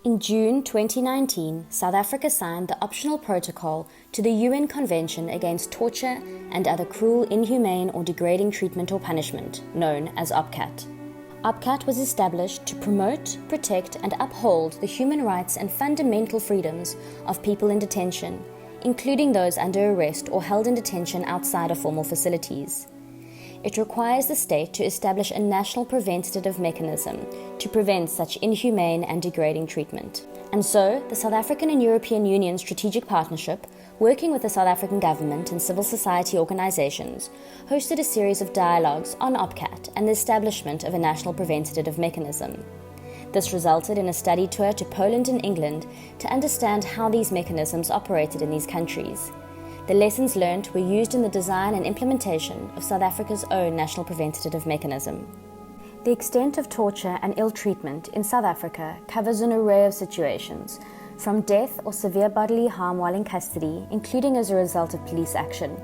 In June 2019, South Africa signed the optional protocol to the UN Convention Against Torture and Other Cruel, Inhumane or Degrading Treatment or Punishment, known as OPCAT. OPCAT was established to promote, protect and uphold the human rights and fundamental freedoms of people in detention, including those under arrest or held in detention outside of formal facilities. It requires the state to establish a national preventative mechanism to prevent such inhumane and degrading treatment. And so, the South African and European Union Strategic Partnership, working with the South African government and civil society organizations, hosted a series of dialogues on OPCAT and the establishment of a national preventative mechanism. This resulted in a study tour to Poland and England to understand how these mechanisms operated in these countries. The lessons learned were used in the design and implementation of South Africa's own national preventative mechanism. The extent of torture and ill treatment in South Africa covers an array of situations, from death or severe bodily harm while in custody, including as a result of police action,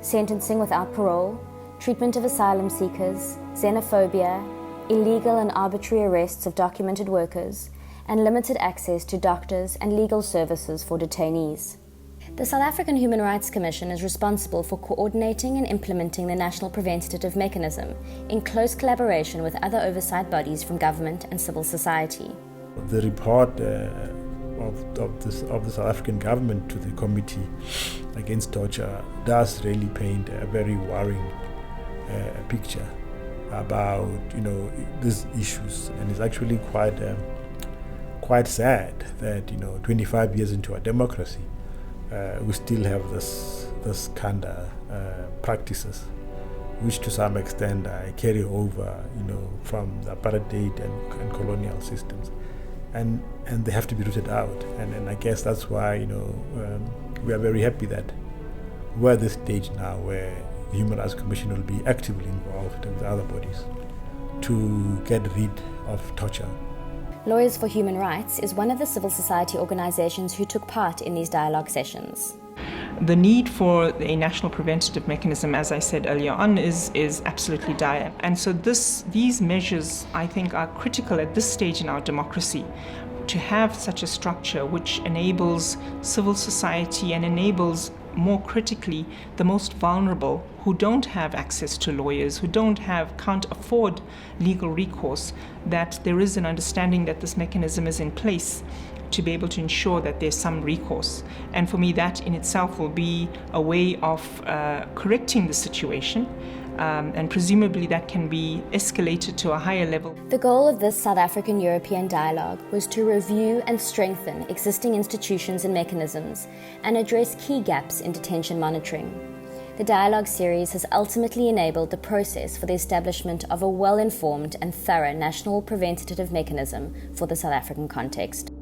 sentencing without parole, treatment of asylum seekers, xenophobia, illegal and arbitrary arrests of documented workers, and limited access to doctors and legal services for detainees. The South African Human Rights Commission is responsible for coordinating and implementing the National Preventative Mechanism in close collaboration with other oversight bodies from government and civil society. The report of the South African government to the Committee Against Torture does really paint a very worrying picture about these issues, and it's actually quite sad that 25 years into our democracy, we still have this kind of practices, which to some extent carry over, from the apartheid and colonial systems, and they have to be rooted out. And I guess that's why we are very happy that we're at this stage now where the Human Rights Commission will be actively involved with other bodies to get rid of torture. Lawyers for Human Rights is one of the civil society organizations who took part in these dialogue sessions. The need for a national preventative mechanism, as I said earlier on, is absolutely dire. And so these measures, I think, are critical at this stage in our democracy, to have such a structure which enables civil society and enables, more critically, the most vulnerable who don't have access to lawyers, who can't afford legal recourse, that there is an understanding that this mechanism is in place to be able to ensure that there's some recourse. And for me, that in itself will be a way of correcting the situation, and presumably that can be escalated to a higher level. The goal of this South African-European dialogue was to review and strengthen existing institutions and mechanisms and address key gaps in detention monitoring. The dialogue series has ultimately enabled the process for the establishment of a well-informed and thorough national preventative mechanism for the South African context.